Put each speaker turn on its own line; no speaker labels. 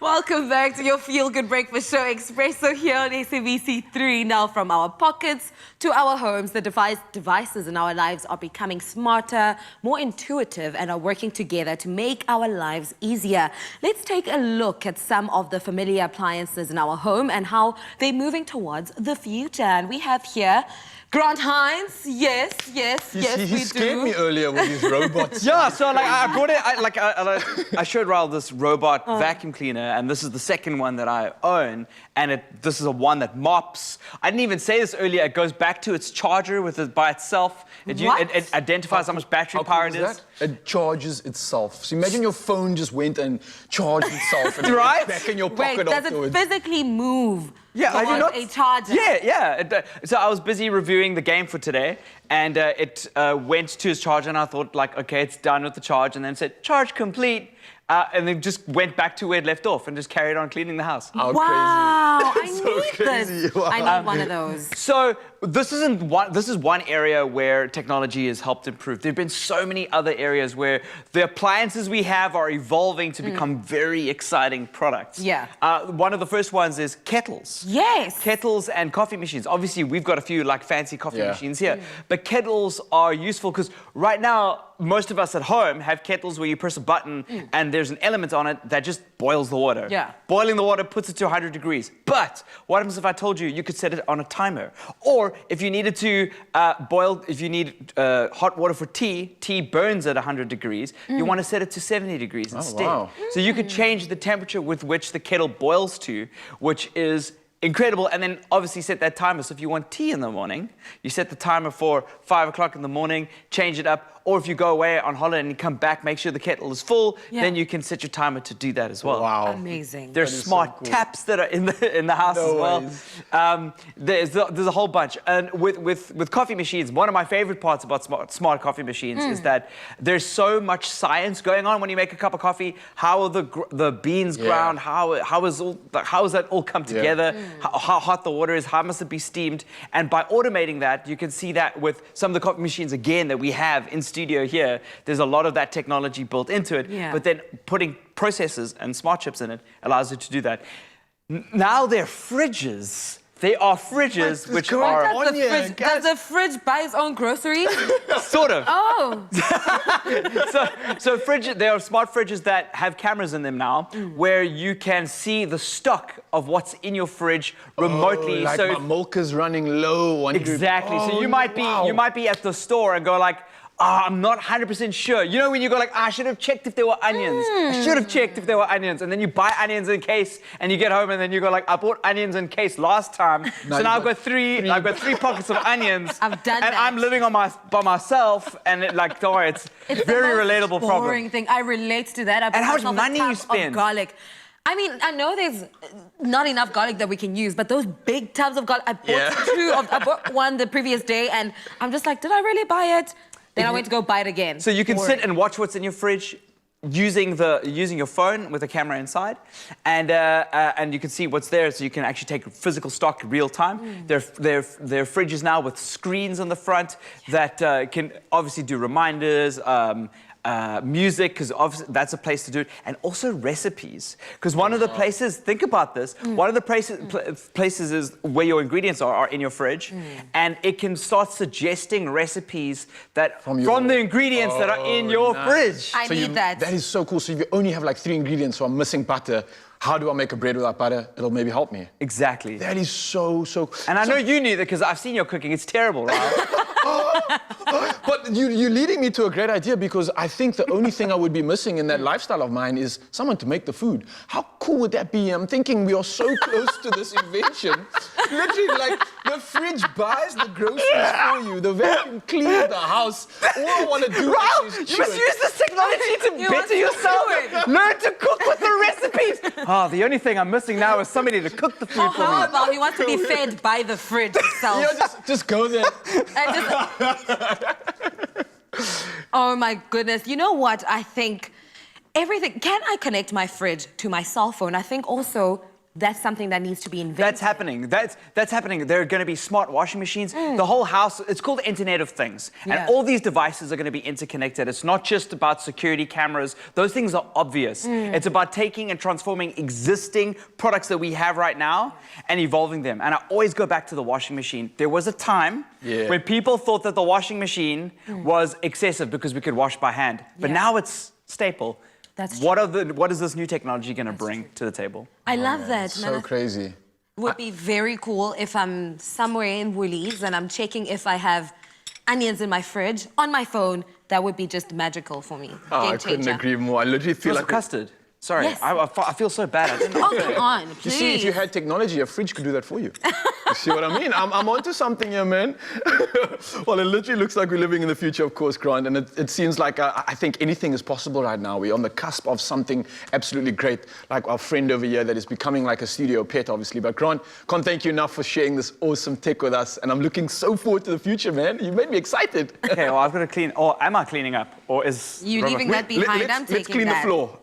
Welcome back to your Feel Good Breakfast Show, Expresso here on SABC3. Now, from our pockets to our homes, the devices in our lives are becoming smarter, more intuitive, and are working together to make our lives easier. Let's take a look at some of the familiar appliances in our home and how they're moving towards the future. And we have here Grant Hines. Yes, we do.
He scared me earlier with his robots.
Yeah, so like I brought it. I showed Raul this robot vacuum cleaner, and this is the second one that I own. And this is a one that mops. I didn't even say this earlier. It goes back to its charger by itself. It identifies how much battery power it is.
It charges itself. So imagine your phone just went and charged itself, and
right?
It's back in your pocket
Wait, does
afterwards.
it physically move?
Yeah, I do not.
A charger.
Yeah. So I was busy reviewing the game for today, and it went to his charger, and I thought, like, okay, it's done with the charge, and then said, charge complete. And then just went back to where it left off and just carried on cleaning the house.
How
Wow,
crazy.
I need this.
Wow.
I need one of those.
So this is one area where technology has helped improve. There have been so many other areas where the appliances we have are evolving to become very exciting products.
Yeah.
One of the first ones is kettles.
Yes.
Kettles and coffee machines. Obviously, we've got a few like fancy coffee machines here, but kettles are useful because right now, most of us at home have kettles where you press a button and there's an element on it that just boils the water.
Yeah.
Boiling the water puts it to 100 degrees. But what happens if I told you you could set it on a timer? Or if you needed to if you need hot water for tea burns at 100 degrees, you want to set it to 70 degrees instead.
Wow.
So you could change the temperature with which the kettle boils to, which is incredible, and then obviously set that timer. So if you want tea in the morning, you set the timer for 5 o'clock in the morning, change it up, or if you go away on holiday and you come back, make sure the kettle is full, then you can set your timer to do that as well.
Wow.
Amazing.
There's smart taps that are in the house as well. There's a whole bunch. And with coffee machines, one of my favorite parts about smart coffee machines is that there's so much science going on when you make a cup of coffee. How are the beans ground? How is that all come together? How hot the water is? How must it be steamed? And by automating that, you can see that with some of the coffee machines again that we have in studio here. There's a lot of that technology built into it. Yeah. But then putting processors and smart chips in it allows you to do that. Now they're fridges. They are fridges which are...
Does the fridge buy its own groceries?
Sort of.
Oh.
So there are smart fridges that have cameras in them now where you can see the stock of what's in your fridge remotely.
Like my milk is running low.
Exactly. So you might be at the store and go like, I'm not 100% sure. You know when you go like, I should have checked if there were onions. I should have checked if there were onions. And then you buy onions in case and you get home and then you go like, I bought onions in case last time. So now I've got three pockets of onions.
I've done
and
that.
I'm living by myself and don't worry, it's very relatable problem.
Boring thing. I relate to that.
And how much money you spend?
Garlic. I mean, I know there's not enough garlic that we can use, but those big tubs of garlic, I bought I bought one the previous day and I'm just like, did I really buy it? Then I went to go buy it again.
So you can sit and watch what's in your fridge using your phone with a camera inside, and you can see what's there. So you can actually take physical stock real time. There are fridges now with screens on the front that can obviously do reminders. Music, because obviously that's a place to do it, and also recipes. Because one of the places, think about this, one of the places is where your ingredients are in your fridge, and it can start suggesting recipes that from the ingredients that are in your fridge.
I need that.
That is so cool. So if you only have like 3 ingredients, so I'm missing butter, how do I make a bread without butter? It'll maybe help me.
Exactly.
That is so.
And I know you knew that because I've seen your cooking. It's terrible, right?
But you're leading me to a great idea, because I think the only thing I would be missing in that lifestyle of mine is someone to make the food. How cool would that be? I'm thinking we are so close to this invention. Literally, like, the fridge buys the groceries for you, the vacuum cleans the house. All I want to do is
you must use this technology to better yourself. Learn to cook with the recipes. The only thing I'm missing now is somebody to cook the food for me.
How about he wants to be fed by the fridge itself?
Just go there.
Oh my goodness. You know what? I think everything... Can I connect my fridge to my cell phone? I think also that's something that needs to be invented.
That's happening. That's happening. There are going to be smart washing machines. The whole house, it's called the Internet of Things.
Yeah.
And all these devices are going to be interconnected. It's not just about security cameras. Those things are obvious. It's about taking and transforming existing products that we have right now and evolving them. And I always go back to the washing machine. There was a time when people thought that the washing machine was excessive because we could wash by hand. But now it's staple.
That's
What is this new technology going to bring to the table?
I love that.
So crazy.
It would be very cool if I'm somewhere in Woolies and I'm checking if I have onions in my fridge on my phone. That would be just magical for me.
Oh,
Game
I couldn't
changer.
agree more. I literally feel like...
custard. Sorry,
Yes.
I feel so bad. I didn't know.
Oh, come on, please.
You see, if you had technology, a fridge could do that for you. You see what I mean? I'm onto something here, man. Well, it literally looks like we're living in the future, of course, Grant, and it seems like I think anything is possible right now. We're on the cusp of something absolutely great, like our friend over here that is becoming like a studio pet, obviously. But Grant, can't thank you enough for sharing this awesome tech with us, and I'm looking so forward to the future, man. You made me excited.
Okay, well, I've got to clean. Or am I cleaning up? Or is...
You leaving that behind? I'm taking
Let's clean
that.
the floor.